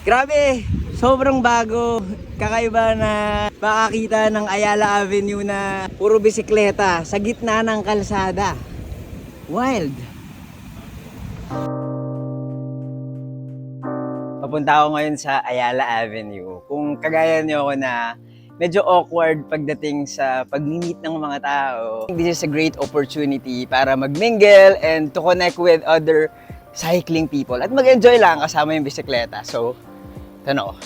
Grabe, sobrang bago. Kakaiba na makakita ng Ayala Avenue na puro bisikleta sa gitna ng kalsada. Wild. Papunta ako ngayon sa Ayala Avenue. Kung kagaya niyo ako na medyo awkward pagdating sa pag-meet ng mga tao, this is a great opportunity para mag-mingle and to connect with other cycling people at mag-enjoy lang kasama yung bisikleta. So, ano?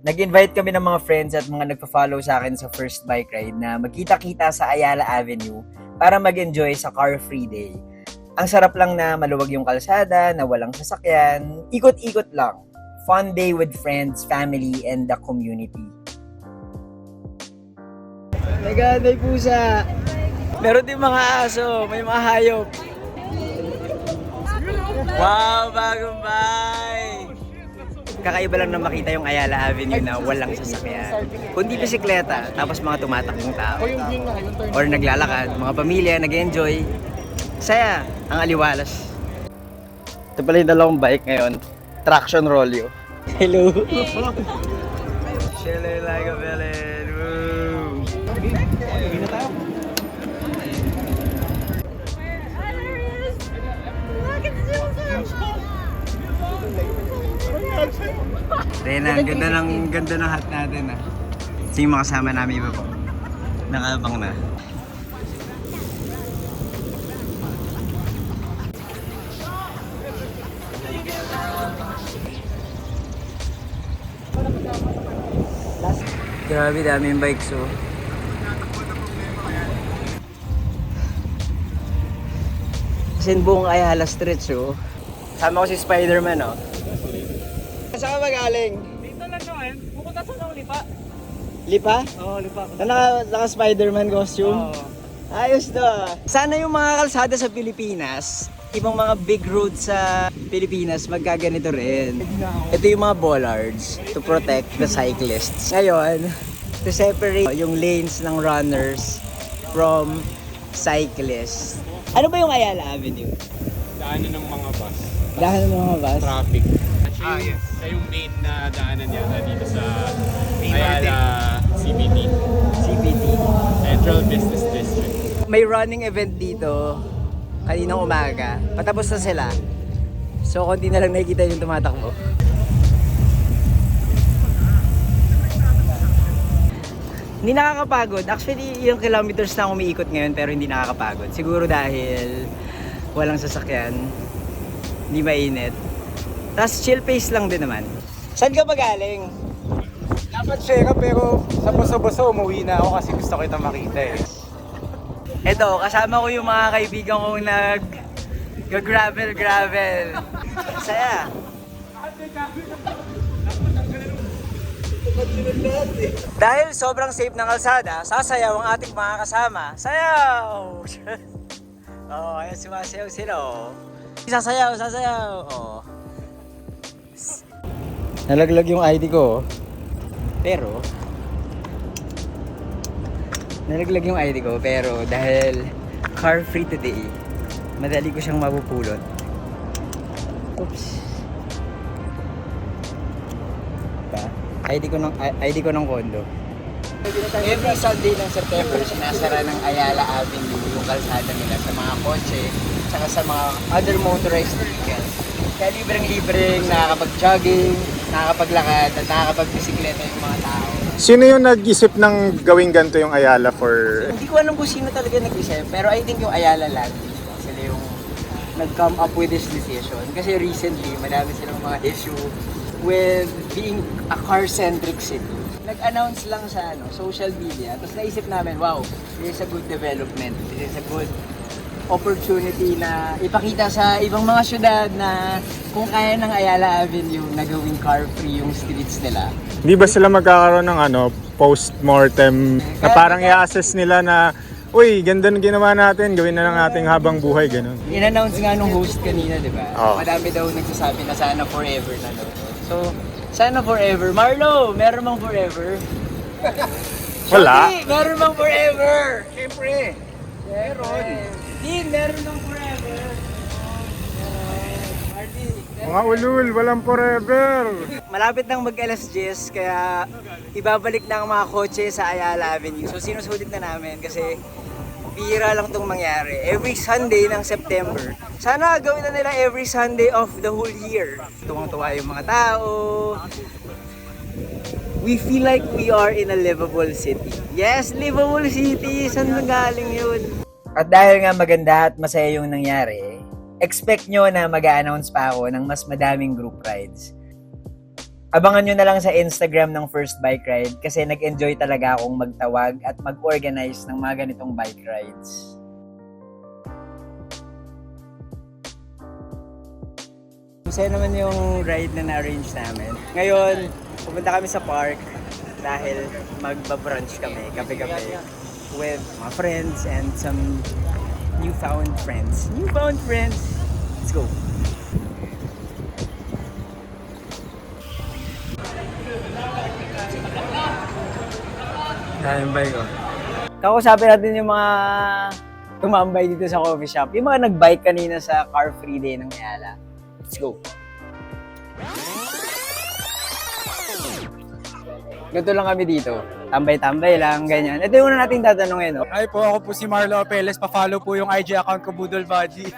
Nag-invite kami ng mga friends at mga nagpa-follow sa akin sa first bike ride na magkita-kita sa Ayala Avenue para mag-enjoy sa car-free day. Ang sarap lang na maluwag yung kalsada, na walang sasakyan, ikot-ikot lang. Fun day with friends, family, and the community. Naghanay pusa. Meron din mga aso, may mga hayop. Wow, bagong bike! Kakaiba lang na makita yung Ayala Avenue na walang sasakyan. Kundi bisikleta, tapos mga tumatakbong tao. Or naglalakad, mga pamilya, nag-enjoy. Saya, ang aliwalas. Ito pala yung dalawang bike ngayon. Traction Rolio. Hello! Chilling like a villain. Woo! Rena, ang ganda ng hat natin ah. Kasi yung mga kasama namin iba po. Nakabang na. Grabe, daming bikes oh. Kasi buong Ayala Street oh. Kasama ko si Spider-Man oh. Saan ka magaling? Dito lang naman. Pupunta sa Lipa. Lipa? Oo, Lipa. Naka Spider-Man costume? Oo. Ayos to. Sana yung mga kalsada sa Pilipinas, ibang mga big roads sa Pilipinas, magkaganito rin. Ito yung mga bollards to protect the cyclists. Ngayon, to separate yung lanes ng runners from cyclists. Ano ba yung Ayala Avenue? Daanan ng mga bus. Dahil ng mga bus? Traffic. Yes. Siya yung main na daanan niya dito sa Ayala CBD. CBD. Central Business District. May running event dito kaninang umaga. Patapos na sila. So, konti na lang nakikita yung tumatakbo. Hindi nakakapagod. Actually, yung kilometers na umiikot ngayon pero hindi nakakapagod. Siguro dahil walang sasakyan. Hindi mainit. Tapos chill pace lang din naman. Saan ka ba galing? Dapat share pero sa boso-boso umuwi na ako kasi gusto ko itong makita eh. Eto, kasama ko yung mga kaibigan kong nag-gravel. Saya. Dahil sobrang safe ng kalsada, sasayaw ang ating mga kasama. Sayaw! Oh, ayan sumasayaw sila oh. Sasayaw. Oh. Nalaglag yung ID ko. Pero dahil car free today, madali ko siyang mapupulot. Oops. Ba? ID ko ng kondo. Every Sunday ng September, sinasara ng Ayala Avenue yung kalsada nila sa mga kotse saka sa mga other motorized vehicles. Kaya libreng-libreng nakakapag-jogging, nakakapaglakad at nakakapag-bisikleta yung mga tao. Sino yung nag-isip ng gawing ganito yung Ayala for... Hindi ko alam kung sino talaga nag-isip, pero I think yung Ayala Land sila yung nag-come up with this decision. Kasi recently, madami silang mga issue with being a car-centric city. Nag-announce lang sa social media, tapos naisip namin, wow, this is a good development, this is a good opportunity na ipakita sa ibang mga syudad na kung kaya ng Ayala Avenue na gawing car-free yung streets nila. Di ba sila magkakaroon ng post-mortem na parang i-assess nila na uy, ganda ng ginawa natin, gawin na lang natin habang buhay, ganun. In-announce nga nung host kanina, di ba? Oo. Madami daw nagsasabi na sana forever na daw. So, sana forever. Marlo, meron bang forever? Wala. Shorty, meron bang forever? Siyempre. Meron. Din, meron bang forever? Marlo, Mga ulul, walang forever. Malapit nang mag-alas 10, kaya ibabalik na ang mga kotse sa Ayala Avenue. So sinusulit na namin kasi bihira lang itong mangyari. Every Sunday ng September. Sana gawin na nila every Sunday of the whole year. Tuwang-tuwa yung mga tao. We feel like we are in a livable city. Yes, livable city! Saan nagaling yun? At dahil nga maganda at masaya yung nangyari, expect nyo na mag-a-announce pa ako ng mas madaming group rides. Abangan nyo na lang sa Instagram ng First Bike Ride kasi nag-enjoy talaga akong magtawag at mag-organize ng mga ganitong bike rides. Masaya naman yung ride na na-arrange namin. Ngayon, pupunta kami sa park dahil magba-brunch kami, kape-kape, with mga friends and some newfound friends. Newfound friends! Let's go! Daming bike ko. Kakusapin natin yung mga tumambay dito sa coffee shop. Yung mga nag-bike kanina sa Car Free Day ng Ayala. Let's go! Ganito lang kami dito. Tambay-tambay lang, ganyan. Ito yung una nating tatanungin. No? Hi po, ako po si Marlo Apeles. Pa-follow po yung IG account ko, Budol Baji.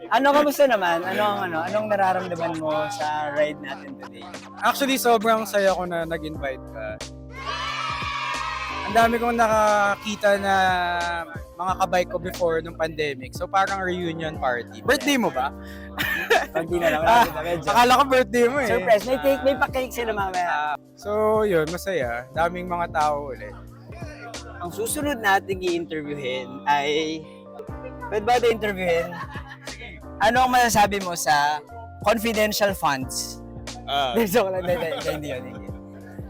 Kamusta naman? Anong nararamdaman mo sa ride natin today? Actually, sobrang saya ko na nag-invite ka. Ang dami kong nakakita na mga kabike ko before nung pandemic. So parang reunion party. Birthday mo ba? Konti na lang. Medyo. Akala ko birthday mo eh. Surprise, may pa-cake sila mamaya. So yun, masaya. Daming mga tao ulit. Ang susunod nating i-interviewin ay... Pwede ba ito interviewin? Ano ang masasabi mo sa confidential funds? Joke lang, hindi yun.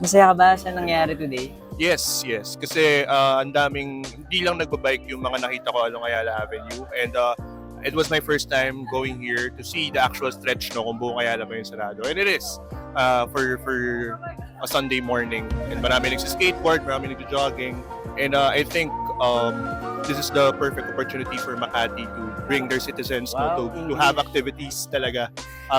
Masaya ka ba sa nangyari today? Yes. Kasi ang daming, hindi lang nagbabike yung mga nakita ko along Ayala Avenue. And it was my first time going here to see the actual stretch no, kung buong Ayala ba yung sarado. And it is for a Sunday morning. And marami nagsiskateboard, marami nagjo-jogging. And I think this is the perfect opportunity for Makati to bring their citizens no, to have activities talaga.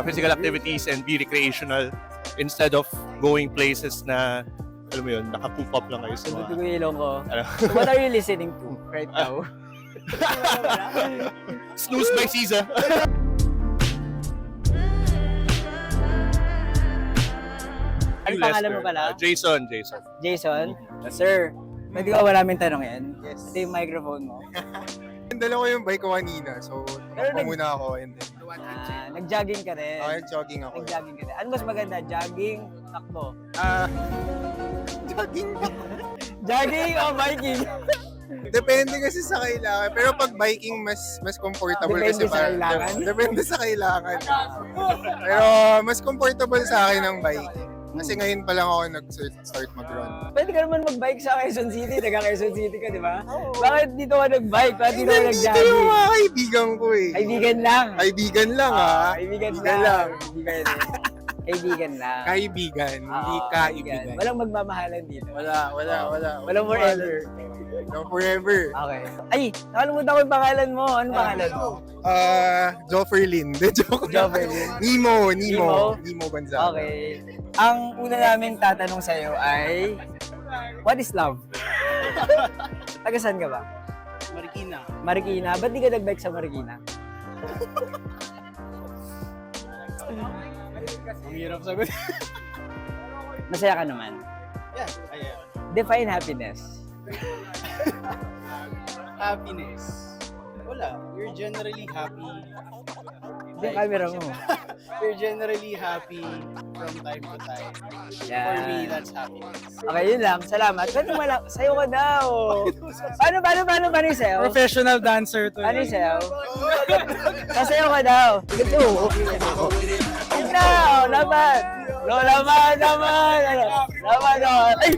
Physical activities and be recreational instead of going places na alam mo yun, naka-poop up lang kayo sa Sunod mga... ko yung ilong ko. Ano? So what are you listening to right now? Snooze by Caesar. Ano pangalan mo pala? Jason. Jason? Sir, pwede ka wala namin tanong yan? Yes. Ito yung microphone mo. Dala ko yung bike ko kanina, so tumakbo muna ako and then Nag-jogging ka rin. jogging ako. Nag-jogging ka rin. Ano mas maganda? Jogging, takbo? Jogging. Jogging o biking? Depende kasi sa kailangan. Pero pag biking, mas comfortable Depende kasi sa kailangan? Depende sa kailangan. Pero mas comfortable sa akin ang biking. Kasi ngayon pa lang ako nag-start mag-run. Pwede ka naman mag-bike sa Quezon City. Taga-Quezon City ka, di ba? Bakit dito ka nag-bike? Bakit dito ka Dito nag-jogging? yung mga kaibigan ko eh. Kaibigan lang. Kaibigan lang ah. Kaibigan Kaibigan lang. lang. Kaibigan lang. Kaibigan, hindi Oo, kaibigan. Walang magmamahalan dito. Wala. Walang forever. No forever. Okay. Ay, nakalimutan ko yung pangalan mo. Ano pangalan mo? Jofferlin. De joke. Jofferlin. Nemo Gonzaga. Okay. Ang una naming tatanong sa'yo ay, what is love? Taga saan ka ba? Marikina. Marikina. Ba't di ka nag-bike sa Marikina? Ang hirap sagot. Masaya ka naman. Yeah, ayan. Define happiness. Happiness. Wala. You're generally happy. Ito yung camera mo. You're generally happy from time to time. Yan. For me, that's happiness. Okay, yun lang. Salamat. Pwede mo lang. Sayo ka daw. Paano yung sayo? Professional dancer to. Ano yung sayo? Sasayo ka daw. Ito. Ayun na. Laban. No, laban. Laban. Ay,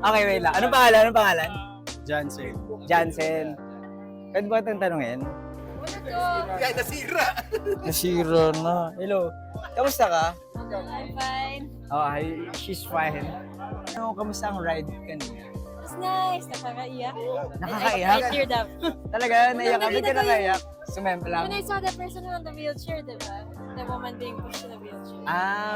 okay, wait lang. Anong pangalan? Jansen. Jansen. Pwede ba itong tanongin? Nasira na. Hello. Kamusta ka? I'm fine. Oh, she's fine. Kamusta ang ride kanina? It's nice. Nakakaiyak. Nakakaiyak? I teared up. Talaga, naiyak ka. Ba't ka nakaiyak? Sumempa lang. When I saw the person on the wheelchair, diba? The woman being pushed in the wheelchair.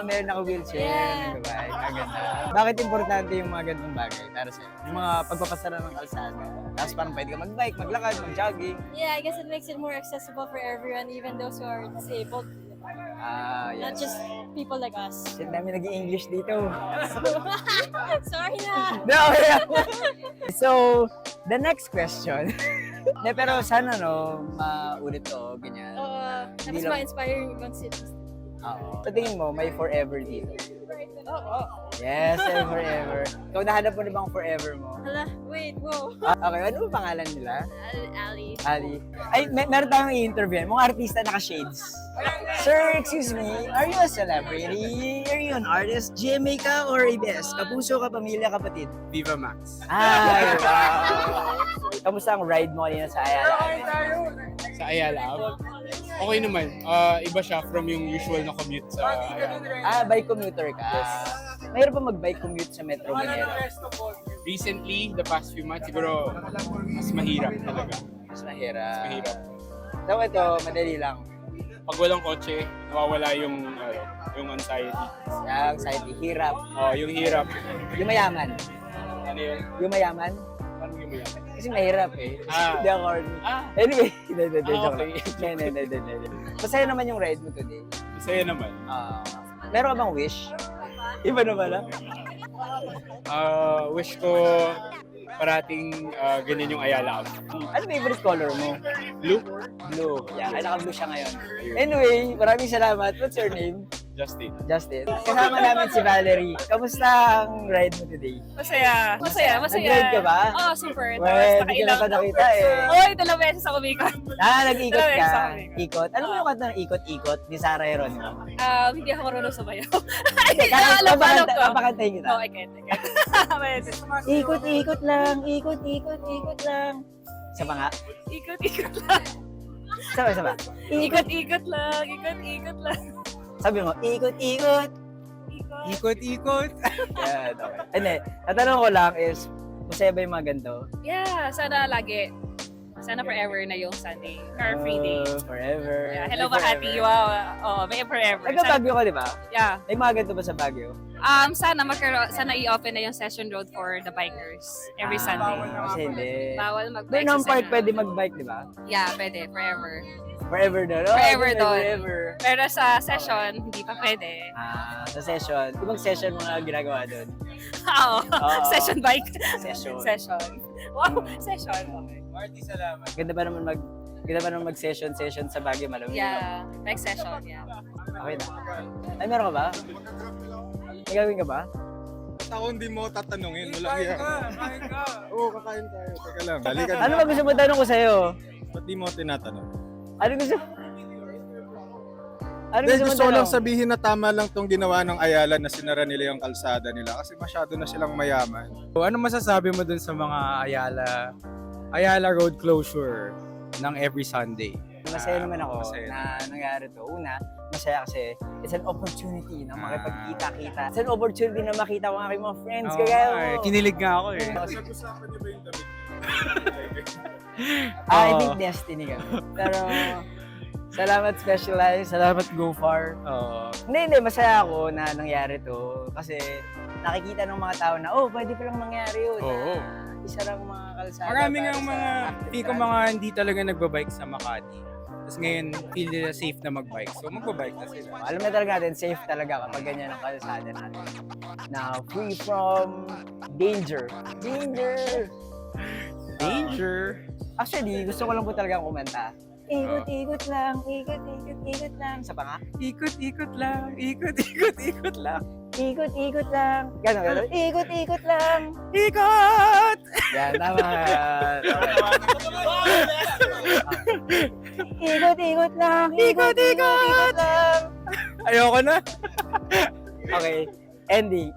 Meron ako wheelchair. Yeah. Diba? Ang ganda. Bakit importante yung mga ganitong bagay para sa'yo? Yung mga pagpapasara ng kalsada. Tapos parang pwede ka mag-bike, maglakad, mag-jogging. Yeah, I guess it makes it more accessible for everyone, even those who are disabled. Yes. Not just people like us. Shit, dami nag-i-English dito. Sorry na. No, yeah. So, the next question. Pero sana maulit to, ganyan. Tapos Hindi lang- ma-inspiring ibang cities. Oo. Sa tingin mo, may forever dito. Oo. Yes, may forever. Ikaw nahanap mo na bang forever mo? Hala, wait, whoa. Okay, ano ba pangalan nila? Ali. Ali. Ay, meron tayong i-interview. Mga artista naka-shades. Sir, excuse me, are you a celebrity? Are you an artist? GMA ka or ABS? Kapuso ka, pamilya, kapatid? Viva Max. Ay, wow. Kamusta ang ride mo kanina sa Ayala? Sa Ayala Ave. Okay naman. Iba siya from yung usual na commute sa Ayala. Bike commuter ka? Mayroon pa mag-bike commute sa Metro Manila? Recently, the past few months, siguro mas mahirap talaga. Mas mahirap. Mahirap. So ito, madali lang. Pag walang kotse, nawawala yung anxiety. Yung anxiety, hirap. Yung hirap. Yung mayaman. Ano yun? Yung mayaman. Paano yung mayaman? Kasi mahirap eh. Ah. Hindi ako horny. Anyway, hindi, joke lang. Hindi. Masaya naman yung ride mo today. Masaya naman. Meron ka bang wish? Iba na ba lang? Wish ko parating ganyan yung Ayala Ave. Ano favorite color mo? Blue? Blue. Yeah, ay naka-blue siya ngayon. Anyway, maraming salamat. What's your name? Justin. Justin. Kasama namin si Valerie. Kamusta ang ride mo today? Masaya. Nag-ride ka ba? Oo, super. Well, Tapos hindi ka na pa nakita eh. Oy, 2 beses ako umikot. Nag-ikot Dalawang ka. beses ako umikot. Ikot. Alam mo yung kanta ng ikot-ikot ni Sarah Heronimo? Hindi ako marunong sumayaw. Alam ko. Papakantayin kita. Oh, I can't. Pwede. Ikot-ikot lang, ikot-ikot lang. Isa pa nga. Ikot-ikot lang. Isa pa. Ikot-ikot lang. Ikot-ikot lang. Sabi mo, ikot-ikot. Ikot-ikot. Yan, okay. Hindi, natanong ko lang is, masaya ba yung mga ganito? Yeah, sana lagi. Sana forever na yung Sunday. Car-free day. Forever. Yeah, hello, May Bahati. forever. Wow. Oh, may forever. Nagka-Baguio ka, di ba? Yeah. May mga ganito ba sa Baguio? Sana i-open na yung session road for the bikers every Sunday. Kasi hindi. Bawal mag-bike Doon ang sa part Senado. pwede mag-bike, di ba? Yeah, pwede. Forever. Forever doon. Forever doon. doon. Forever. Pero sa session, hindi pa pwede. Sa session. Ibang session mga ginagawa doon. Oo. Oo. Session bike. Session. Session. Wow, session. Okay. Marty, salamat. Ganda ba naman mag-session sa Baguio, malamig? Yeah, bike session, yeah. Okay na. Ay, meron ka ba? May gawin ka ba? Ako hindi mo tatanungin. Walang iya. Kain ka. Oo, kakain tayo. Teka lang. Halika. Ano ba gusto mo tanong ko sa'yo? Ba't di mo tinatanong? Ano gusto? Ano Dahil gusto mo gusto ko lang tanong? sabihin na tama lang tong ginawa ng Ayala na sinara nila yung kalsada nila kasi masyado na silang mayaman. Ano masasabi mo dun sa mga Ayala Road closure ng every Sunday? Masaya naman ako Masaya. na nangyari to. Una, masaya kasi it's an opportunity na makipagkita-kita. It's an opportunity na makita ko ang aking mga friends. Oo, Kagaya eh, mo. kinilig nga ako eh. Pag-usapan niyo ba yung damit? I Oo. think destiny kami. Pero, salamat Specialized. Salamat Go Far. Oo. Hindi. Masaya ako na nangyari to. Kasi nakikita ng mga tao na, pwede palang mangyari yun. Oo. Na isa lang mga kalsada. Marami para nga sa mga, active feel ko traffic. mga hindi talaga nagbabike sa Makati. Tapos ngayon, feel nila safe na magbike. So magbabike na sila. Alam na talaga natin, safe talaga kapag ganyan ang kalsada natin. Na free from danger. Danger! Danger! Actually, gusto ko lang po talagang kumanta. Ikot-ikot lang, ikot-ikot lang. Sa pa nga? Ikot-ikot lang, ikot-ikot lang. Ikot-ikot lang. Ganon. Ikot-ikot lang. Ikot! Yan, tama. Ikot-ikot lang, ikot-ikot lang. Ayoko na. Okay, ending.